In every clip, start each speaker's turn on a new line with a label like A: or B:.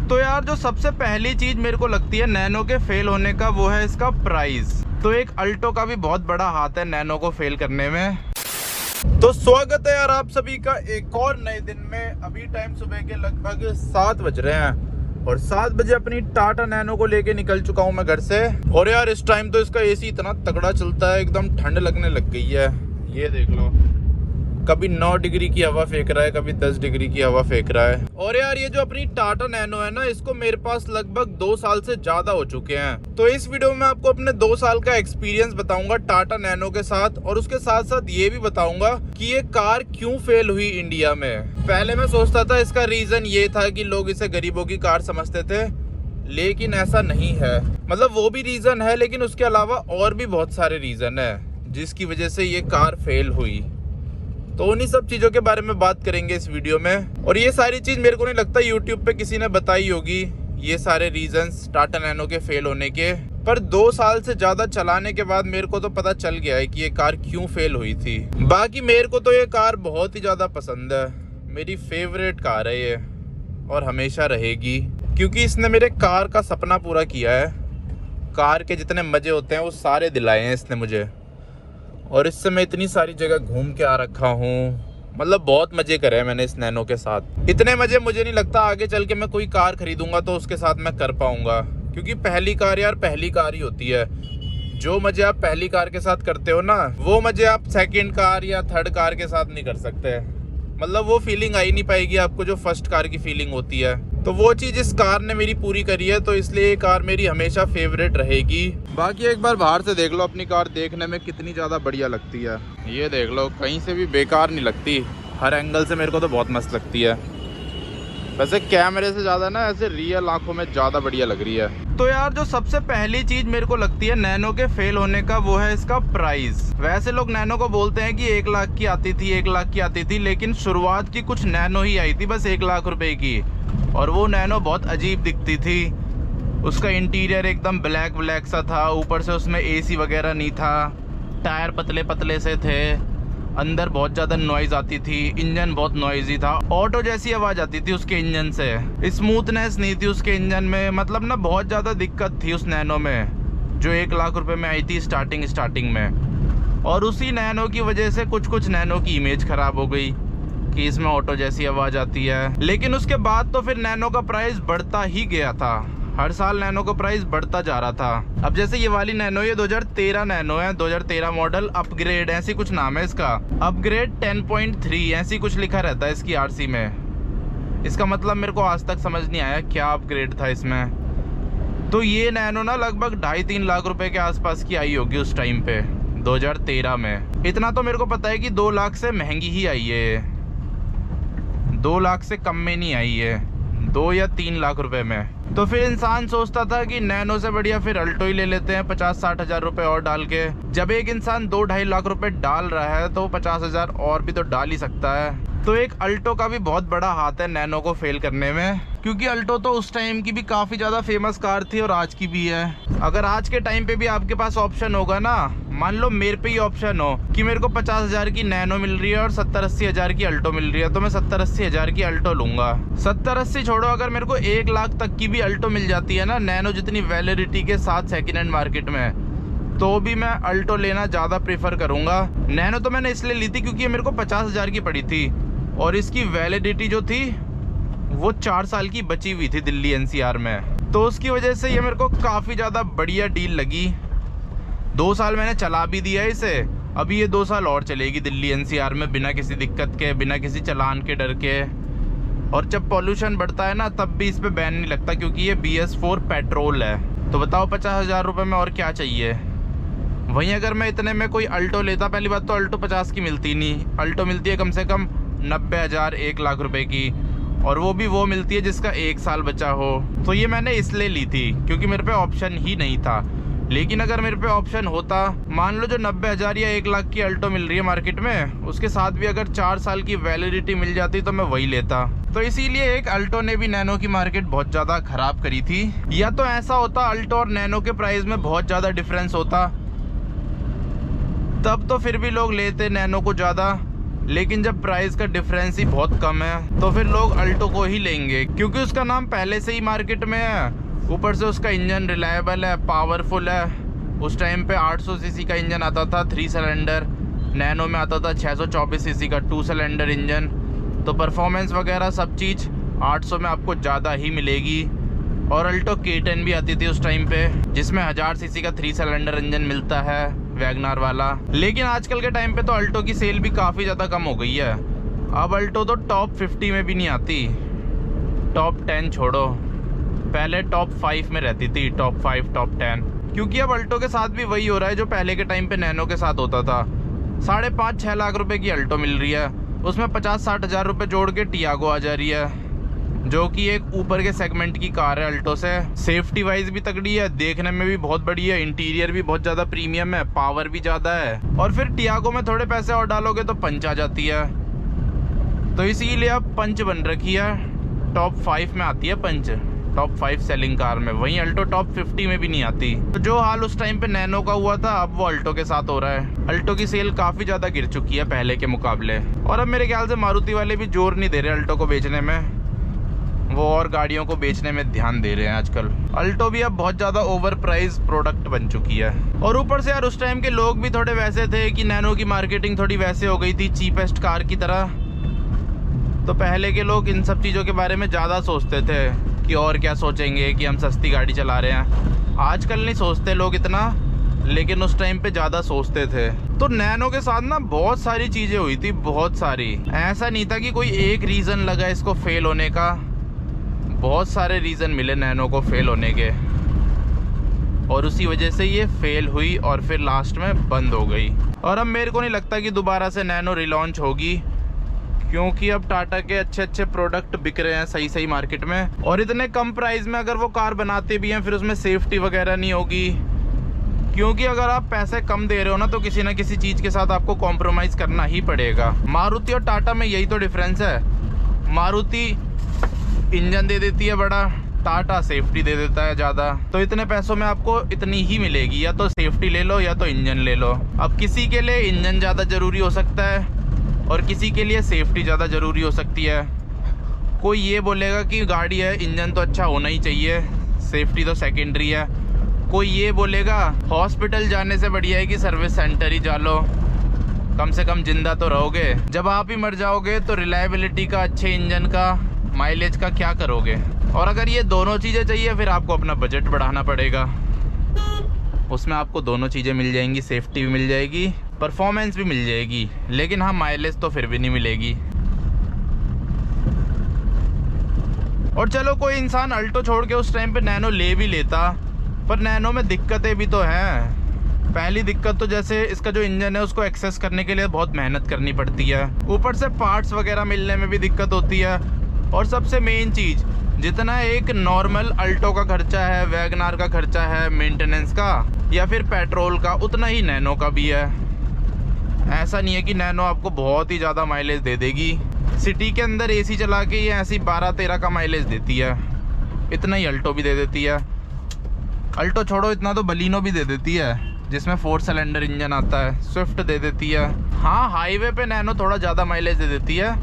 A: तो यार जो सबसे पहली चीज मेरे को लगती है नैनो के फेल होने का, वो है इसका प्राइस। तो एक अल्टो का भी बहुत बड़ा हाथ है नैनो को फेल करने में। तो स्वागत है यार आप सभी का एक और नए दिन में। अभी टाइम सुबह के लगभग 7 बज रहे हैं और 7 बजे अपनी टाटा नैनो को लेके निकल चुका हूँ मैं घर से। और यार इस टाइम तो इसका एसी इतना तगड़ा चलता है, एकदम ठंड लगने लग गई है। ये देख लो, कभी 9 डिग्री की हवा फेंक रहा है, कभी 10 डिग्री की हवा फेंक रहा है। और यार ये जो अपनी टाटा नैनो है ना, इसको मेरे पास लगभग 2 साल से ज्यादा हो चुके हैं। तो इस वीडियो में आपको अपने 2 साल का एक्सपीरियंस बताऊंगा टाटा नैनो के साथ, और उसके साथ साथ ये भी बताऊंगा कि ये कार क्यों फेल हुई इंडिया में। पहले मैं सोचता था इसका रीजन ये था कि लोग इसे गरीबों की कार समझते थे, लेकिन ऐसा नहीं है। मतलब वो भी रीजन है, लेकिन उसके अलावा और भी बहुत सारे रीजन है जिसकी वजह से ये कार फेल हुई। तो उन्हीं सब चीज़ों के बारे में बात करेंगे इस वीडियो में। और ये सारी चीज़ मेरे को नहीं लगता यूट्यूब पे किसी ने बताई होगी, ये सारे रीजंस टाटा नैनो के फेल होने के। पर 2 साल से ज़्यादा चलाने के बाद मेरे को तो पता चल गया है कि ये कार क्यों फेल हुई थी। बाकी मेरे को तो ये कार बहुत ही ज़्यादा पसंद है, मेरी फेवरेट कार है ये, और हमेशा रहेगी, क्योंकि इसने मेरे कार का सपना पूरा किया है। कार के जितने मज़े होते हैं वो सारे दिलाए हैं इसने मुझे, और इससे मैं इतनी सारी जगह घूम के आ रखा हूँ। मतलब बहुत मज़े करे हैं मैंने इस नैनो के साथ। इतने मज़े मुझे नहीं लगता आगे चल के मैं कोई कार खरीदूंगा तो उसके साथ मैं कर पाऊंगा, क्योंकि पहली कार यार पहली कार ही होती है। जो मज़े आप पहली कार के साथ करते हो ना, वो मज़े आप सेकंड कार या थर्ड कार के साथ नहीं कर सकते। मतलब वो फीलिंग आ ही नहीं पाएगी आपको जो फर्स्ट कार की फीलिंग होती है। तो वो चीज़ इस कार ने मेरी पूरी करी है, तो इसलिए ये कार मेरी हमेशा फेवरेट रहेगी। बाकी एक बार बाहर से देख लो अपनी कार, देखने में कितनी ज़्यादा बढ़िया लगती है। ये देख लो, कहीं से भी बेकार नहीं लगती, हर एंगल से मेरे को तो बहुत मस्त लगती है। वैसे कैमरे से ज़्यादा ना ऐसे रियल आंखों में ज़्यादा बढ़िया लग रही है। तो यार जो सबसे पहली चीज़ मेरे को लगती है नैनो के फेल होने का, वो है इसका प्राइस। वैसे लोग नैनो को बोलते हैं कि 1 लाख की आती थी, 1 लाख की आती थी, लेकिन शुरुआत की कुछ नैनो ही आई थी बस 1 लाख रुपए की, और वो नैनो बहुत अजीब दिखती थी। उसका इंटीरियर एकदम ब्लैक सा था, ऊपर से उसमें एसी वगैरह नहीं था, टायर पतले पतले से थे, अंदर बहुत ज़्यादा नॉइज़ आती थी, इंजन बहुत नॉइजी था, ऑटो जैसी आवाज़ आती थी उसके इंजन से, स्मूथनेस नहीं थी उसके इंजन में। मतलब ना बहुत ज़्यादा दिक्कत थी उस नैनो में, जो 1 लाख रुपए में आई थी स्टार्टिंग में। और उसी नैनो की वजह से कुछ नैनो की इमेज ख़राब हो गई कि इसमें ऑटो जैसी आवाज़ आती है। लेकिन उसके बाद तो फिर नैनो का प्राइस बढ़ता ही गया था, हर साल नैनो का प्राइस बढ़ता जा रहा था। अब जैसे ये वाली नैनो, ये 2013 नैनो है, 2013 मॉडल, अपग्रेड ऐसी कुछ नाम है इसका, अपग्रेड 10.3 ऐसी कुछ लिखा रहता है इसकी आरसी में। इसका मतलब मेरे को आज तक समझ नहीं आया क्या अपग्रेड था इसमें। तो ये नैनो ना लगभग 2.5-3 लाख रुपए के आसपास की आई होगी उस टाइम पे, 2013 में। इतना तो मेरे को पता है कि 2 लाख से महंगी ही आई है, 2 लाख से कम में नहीं आई है, 2 या 3 लाख रुपए में। तो फिर इंसान सोचता था कि नैनो से बढ़िया फिर अल्टो ही ले लेते हैं 50-60 हज़ार रुपए और डाल के। जब एक इंसान 2-2.5 लाख रुपए डाल रहा है तो 50 हज़ार और भी तो डाल ही सकता है। तो एक अल्टो का भी बहुत बड़ा हाथ है नैनो को फेल करने में, क्योंकि अल्टो तो उस टाइम की भी काफ़ी ज़्यादा फेमस कार थी और आज की भी है। अगर आज के टाइम पे भी आपके पास ऑप्शन होगा ना, मान लो मेरे पे ही ऑप्शन हो कि मेरे को 50 हज़ार की नैनो मिल रही है और 70-80 हज़ार की अल्टो मिल रही है, तो मैं 70-80 हज़ार की अल्टो लूंगा। 70-80 छोड़ो, अगर मेरे को 1 लाख तक की भी अल्टो मिल जाती है ना नैनो जितनी वैलिडिटी के साथ सेकेंड हैंड मार्केट में, तो भी मैं अल्टो लेना ज़्यादा प्रेफर करूँगा। नैनो तो मैंने इसलिए ली थी क्योंकि ये मेरे को 50 हज़ार की पड़ी थी, और इसकी वैलिडिटी जो थी वो 4 साल की बची हुई थी दिल्ली एनसीआर में। तो उसकी वजह से ये मेरे को काफ़ी ज़्यादा बढ़िया डील लगी। 2 साल मैंने चला भी दिया इसे, अभी ये 2 साल और चलेगी दिल्ली एनसीआर में बिना किसी दिक्कत के, बिना किसी चालान के डर के। और जब पॉल्यूशन बढ़ता है ना, तब भी इस पे बैन नहीं लगता, क्योंकि ये BS4 पेट्रोल है। तो बताओ 50 हज़ार रुपये में और क्या चाहिए। वहीं अगर मैं इतने में कोई अल्टो लेता, पहली बात तो अल्टो 50 की मिलती नहीं, अल्टो मिलती है कम से कम 90 हज़ार 1 लाख रुपए की, और वो भी वो मिलती है जिसका 1 साल बचा हो। तो ये मैंने इसलिए ली थी क्योंकि मेरे पे ऑप्शन ही नहीं था। लेकिन अगर मेरे पे ऑप्शन होता, मान लो जो 90 हज़ार या 1 लाख की अल्टो मिल रही है मार्केट में, उसके साथ भी अगर 4 साल की वैलिडिटी मिल जाती तो मैं वही लेता। तो इसीलिए एक अल्टो ने भी नैनो की मार्केट बहुत ज़्यादा ख़राब करी थी। या तो ऐसा होता अल्टो और नैनो के प्राइस में बहुत ज़्यादा डिफरेंस होता, तब तो फिर भी लोग लेते नैनो को ज़्यादा। लेकिन जब प्राइस का डिफरेंस ही बहुत कम है तो फिर लोग अल्टो को ही लेंगे, क्योंकि उसका नाम पहले से ही मार्केट में है, ऊपर से उसका इंजन रिलायबल है, पावरफुल है। उस टाइम पे 800 सीसी का इंजन आता था 3 सिलेंडर, नैनो में आता था 624 सीसी का 2 सिलेंडर इंजन। तो परफॉर्मेंस वगैरह सब चीज़ 800 में आपको ज़्यादा ही मिलेगी। और अल्टो K10 भी आती थी उस टाइम पे, जिसमें 1000 सीसी का 3 सिलेंडर इंजन मिलता है, वैगनार वाला। लेकिन आजकल के टाइम पे तो अल्टो की सेल भी काफ़ी ज़्यादा कम हो गई है। अब अल्टो तो टॉप 50 में भी नहीं आती, टॉप 10 छोड़ो, पहले टॉप 5 में रहती थी, टॉप 5 टॉप 10। क्योंकि अब अल्टो के साथ भी वही हो रहा है जो पहले के टाइम पे नैनो के साथ होता था। 5.5-6 लाख रुपए की अल्टो मिल रही है, उसमें 50-60 हज़ार रुपये जोड़ के टियागो आ जा रही है, जो कि एक ऊपर के सेगमेंट की कार है अल्टो से। सेफ्टी वाइज भी तगड़ी है, देखने में भी बहुत बड़ी है, इंटीरियर भी बहुत ज़्यादा प्रीमियम है, पावर भी ज़्यादा है। और फिर टियागो में थोड़े पैसे और डालोगे तो पंच आ जाती है, तो इसीलिए अब पंच बन रखी है, टॉप 5 में आती है पंच, टॉप 5 सेलिंग कार में। वहीं अल्टो टॉप 50 में भी नहीं आती। तो जो हाल उस टाइम पे नैनो का हुआ था अब वो अल्टो के साथ हो रहा है। अल्टो की सेल काफ़ी ज़्यादा गिर चुकी है पहले के मुकाबले, और अब मेरे ख्याल से मारुति वाले भी जोर नहीं दे रहे अल्टो को बेचने में, वो और गाड़ियों को बेचने में ध्यान दे रहे हैं आजकल। अल्टो भी अब बहुत ज़्यादा ओवर प्राइस प्रोडक्ट बन चुकी है। और ऊपर से यार उस टाइम के लोग भी थोड़े वैसे थे कि नैनो की मार्केटिंग थोड़ी वैसे हो गई थी, चीपेस्ट कार की तरह। तो पहले के लोग इन सब चीज़ों के बारे में ज़्यादा सोचते थे कि और क्या सोचेंगे कि हम सस्ती गाड़ी चला रहे हैं। आजकल नहीं सोचते लोग इतना, लेकिन उस टाइम पे ज़्यादा सोचते थे। तो नैनो के साथ ना बहुत सारी चीज़ें हुई थी, बहुत सारी। ऐसा नहीं था कि कोई एक रीज़न लगा इसको फेल होने का, बहुत सारे रीज़न मिले नैनो को फेल होने के, और उसी वजह से ये फेल हुई और फिर लास्ट में बंद हो गई। और अब मेरे को नहीं लगता कि दोबारा से नैनो रिलॉन्च होगी, क्योंकि अब टाटा के अच्छे अच्छे प्रोडक्ट बिक रहे हैं सही सही मार्केट में, और इतने कम प्राइस में अगर वो कार बनाते भी हैं फिर उसमें सेफ्टी वगैरह नहीं होगी। क्योंकि अगर आप पैसे कम दे रहे हो ना तो किसी ना किसी चीज़ के साथ आपको कॉम्प्रोमाइज़ करना ही पड़ेगा। मारुति और टाटा में यही तो डिफरेंस है, मारुति इंजन दे देती है बड़ा, टाटा सेफ्टी दे देता है ज़्यादा। तो इतने पैसों में आपको इतनी ही मिलेगी, या तो सेफ्टी ले लो या तो इंजन ले लो। अब किसी के लिए इंजन ज़्यादा ज़रूरी हो सकता है और किसी के लिए सेफ्टी ज़्यादा ज़रूरी हो सकती है। कोई ये बोलेगा कि गाड़ी है इंजन तो अच्छा होना ही चाहिए, सेफ्टी तो सेकेंडरी है। कोई ये बोलेगा हॉस्पिटल जाने से बढ़िया है कि सर्विस सेंटर ही जा लो, कम से कम जिंदा तो रहोगे। जब आप ही मर जाओगे तो रिलायबिलिटी का, अच्छे इंजन का, माइलेज का क्या करोगे। और अगर ये दोनों चीज़ें चाहिए फिर आपको अपना बजट बढ़ाना पड़ेगा, उसमें आपको दोनों चीज़ें मिल जाएंगी, सेफ्टी भी मिल जाएगी, परफॉर्मेंस भी मिल जाएगी, लेकिन हाँ माइलेज तो फिर भी नहीं मिलेगी। और चलो कोई इंसान अल्टो छोड़ के उस टाइम पे नैनो ले भी लेता, पर नैनो में दिक्कतें भी तो हैं। पहली दिक्कत तो जैसे इसका जो इंजन है उसको एक्सेस करने के लिए बहुत मेहनत करनी पड़ती है, ऊपर से पार्ट्स वगैरह मिलने में भी दिक्कत होती है। और सबसे मेन चीज़, जितना एक नॉर्मल अल्टो का खर्चा है, वैगनार का खर्चा है मेंटेनेंस का या फिर पेट्रोल का, उतना ही नैनो का भी है। ऐसा नहीं है कि नैनो आपको बहुत ही ज़्यादा माइलेज दे देगी, सिटी के अंदर एसी चला के ये ऐसी 12-13 का माइलेज देती है, इतना ही अल्टो भी दे देती है। अल्टो छोड़ो, इतना तो बलिनो भी दे देती है जिसमें 4 सिलेंडर इंजन आता है, स्विफ्ट दे देती है। हाँ हाईवे पे नैनो थोड़ा ज़्यादा माइलेज दे देती है,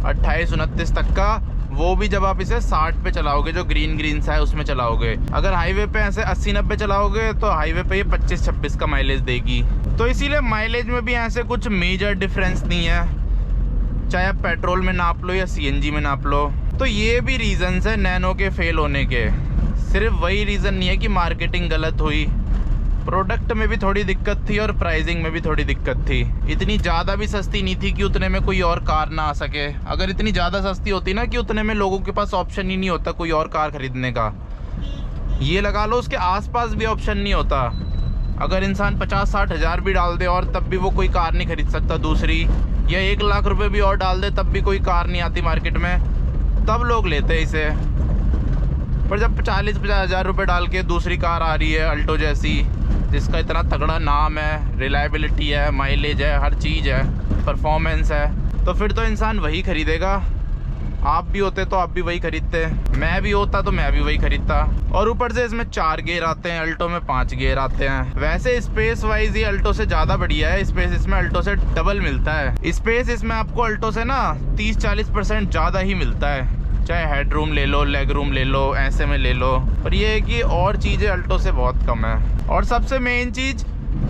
A: 28-29 तक का, वो भी जब आप इसे 60 पे चलाओगे, जो ग्रीन सा है उसमें चलाओगे। अगर हाईवे पे ऐसे 80-90 चलाओगे तो हाईवे पे ये 25-26 का माइलेज देगी। तो इसीलिए माइलेज में भी ऐसे कुछ मेजर डिफरेंस नहीं है, चाहे आप पेट्रोल में नाप लो या सीएनजी में नाप लो। तो ये भी रीजंस है नैनो के फेल होने के, सिर्फ वही रीज़न नहीं है कि मार्केटिंग गलत हुई, प्रोडक्ट में भी थोड़ी दिक्कत थी और प्राइसिंग में भी थोड़ी दिक्कत थी। इतनी ज़्यादा भी सस्ती नहीं थी कि उतने में कोई और कार ना आ सके। अगर इतनी ज़्यादा सस्ती होती ना कि उतने में लोगों के पास ऑप्शन ही नहीं होता कोई और कार खरीदने का, ये लगा लो उसके आसपास भी ऑप्शन नहीं होता। अगर इंसान 50-60 हज़ार भी डाल दे और तब भी वो कोई कार नहीं खरीद सकता दूसरी, या 1 लाख रुपए भी और डाल दे तब भी कोई कार नहीं आती मार्केट में, तब लोग लेते हैं इसे। पर जब 40-50 हज़ार रुपये डाल के दूसरी कार आ रही है अल्टो जैसी, जिसका इतना तगड़ा नाम है, रिलायबिलिटी है, माइलेज है, हर चीज़ है, परफॉर्मेंस है, तो फिर तो इंसान वही खरीदेगा। आप भी होते तो आप भी वही खरीदते, मैं भी होता तो मैं भी वही खरीदता। और ऊपर से इसमें 4 गियर आते हैं, अल्टो में 5 गियर आते हैं। वैसे स्पेस वाइज ये अल्टो से ज़्यादा बढ़िया है, स्पेस इसमें अल्टो से डबल मिलता है। स्पेस इसमें आपको अल्टो से ना 30-40% ज़्यादा ही मिलता है, चाहे हेड रूम ले लो, लेग रूम ले लो, ऐसे में ले लो। पर ये है कि और चीज़ें अल्टो से बहुत कम है। और सबसे मेन चीज़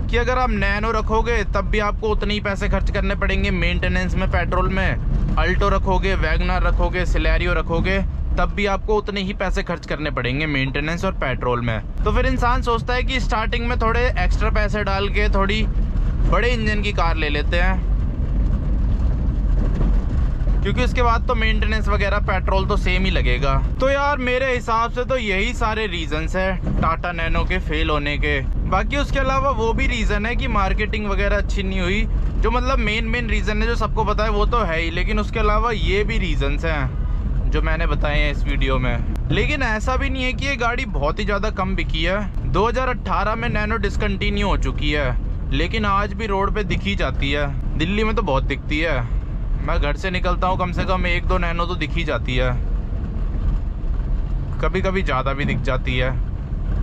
A: कि अगर आप नैनो रखोगे तब भी आपको उतने ही पैसे खर्च करने पड़ेंगे मेंटेनेंस में, पेट्रोल में। अल्टो रखोगे, वैगनर रखोगे, सिलेरियो रखोगे, तब भी आपको उतने ही पैसे खर्च करने पड़ेंगे मेंटेनेंस और पेट्रोल में। तो फिर इंसान सोचता है कि स्टार्टिंग में थोड़े एक्स्ट्रा पैसे डाल के थोड़ी बड़े इंजन की कार ले लेते हैं, क्योंकि उसके बाद तो मेंटेनेंस वगैरह पेट्रोल तो सेम ही लगेगा। तो यार मेरे हिसाब से तो यही सारे रीजंस है टाटा नैनो के फेल होने के। बाकी उसके अलावा वो भी रीज़न है कि मार्केटिंग वगैरह अच्छी नहीं हुई, जो मतलब मेन रीज़न है जो सबको पता है वो तो है ही, लेकिन उसके अलावा ये भी रीजंस हैं जो मैंने बताए हैं इस वीडियो में। लेकिन ऐसा भी नहीं है कि ये गाड़ी बहुत ही ज़्यादा कम बिकी है। 2018 में नैनो डिसकंटिन्यू हो चुकी है, लेकिन आज भी रोड पे दिखी जाती है। दिल्ली में तो बहुत दिखती है, मैं घर से निकलता हूँ कम से कम 1-2 नैनो तो दिख ही जाती है, कभी कभी ज़्यादा भी दिख जाती है।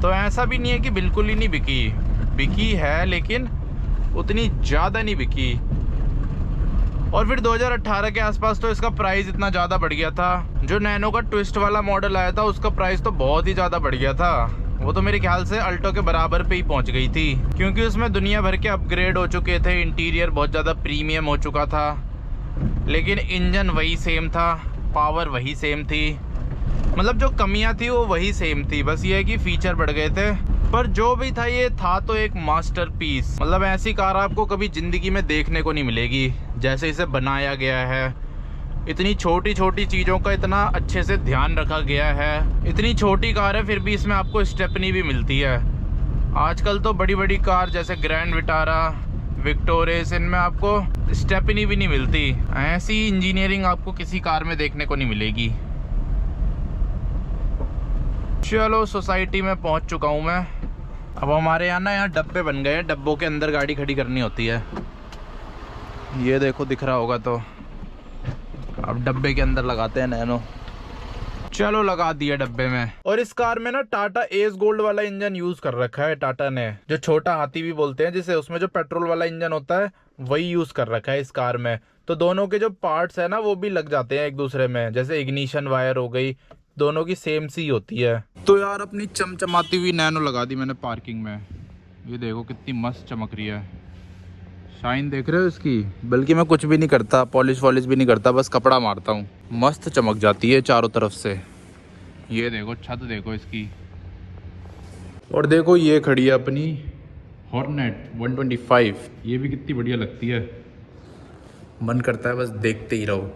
A: तो ऐसा भी नहीं है कि बिल्कुल ही नहीं बिकी है, लेकिन उतनी ज़्यादा नहीं बिकी। और फिर 2018 के आसपास तो इसका प्राइस इतना ज़्यादा बढ़ गया था। जो नैनो का ट्विस्ट वाला मॉडल आया था उसका प्राइस तो बहुत ही ज़्यादा बढ़ गया था, वो तो मेरे ख्याल से अल्टो के बराबर पे ही पहुंच गई थी, क्योंकि उसमें दुनिया भर के अपग्रेड हो चुके थे, इंटीरियर बहुत ज़्यादा प्रीमियम हो चुका था, लेकिन इंजन वही सेम था, पावर वही सेम थी, मतलब जो कमियां थी वो वही सेम थी, बस ये है कि फीचर बढ़ गए थे। पर जो भी था ये था तो एक मास्टरपीस। मतलब ऐसी कार आपको कभी ज़िंदगी में देखने को नहीं मिलेगी जैसे इसे बनाया गया है। इतनी छोटी छोटी चीज़ों का इतना अच्छे से ध्यान रखा गया है। इतनी छोटी कार है फिर भी इसमें आपको स्टेपनी भी मिलती है। आजकल तो बड़ी बड़ी कार जैसे ग्रैंड विटारा, विक्टोरिस, इनमें आपको स्टेपनी भी नहीं मिलती। ऐसी इंजीनियरिंग आपको किसी कार में देखने को नहीं मिलेगी। चलो सोसाइटी में पहुंच चुका हूं मैं। अब हमारे यहाँ ना यहाँ डब्बे बन गए हैं, डब्बों के अंदर गाड़ी खड़ी करनी होती है। ये देखो दिख रहा होगा तो, अब डब्बे के अंदर लगाते हैं नैनो। चलो लगा दिया डब्बे में। और इस कार में ना टाटा एस गोल्ड वाला इंजन यूज कर रखा है टाटा ने, जो छोटा हाथी भी बोलते हैं जिसे, उसमें जो पेट्रोल वाला इंजन होता है वही यूज कर रखा है इस कार में। तो दोनों के जो पार्ट्स है ना वो भी लग जाते हैं एक दूसरे में, जैसे इग्निशन वायर हो गई, दोनों की सेम सी होती है। तो यार अपनी चमचमाती हुई नैनो लगा दी मैंने पार्किंग में। ये देखो कितनी मस्त चमक रही है, शाइन देख रहे हो इसकी। बल्कि मैं कुछ भी नहीं करता, पॉलिश वॉलिश भी नहीं करता, बस कपड़ा मारता हूँ, मस्त चमक जाती है चारों तरफ से। ये देखो छत देखो इसकी। और देखो ये खड़ी है अपनी हॉर्नेट 125, ये भी कितनी बढ़िया लगती है, मन करता है बस देखते ही रहो।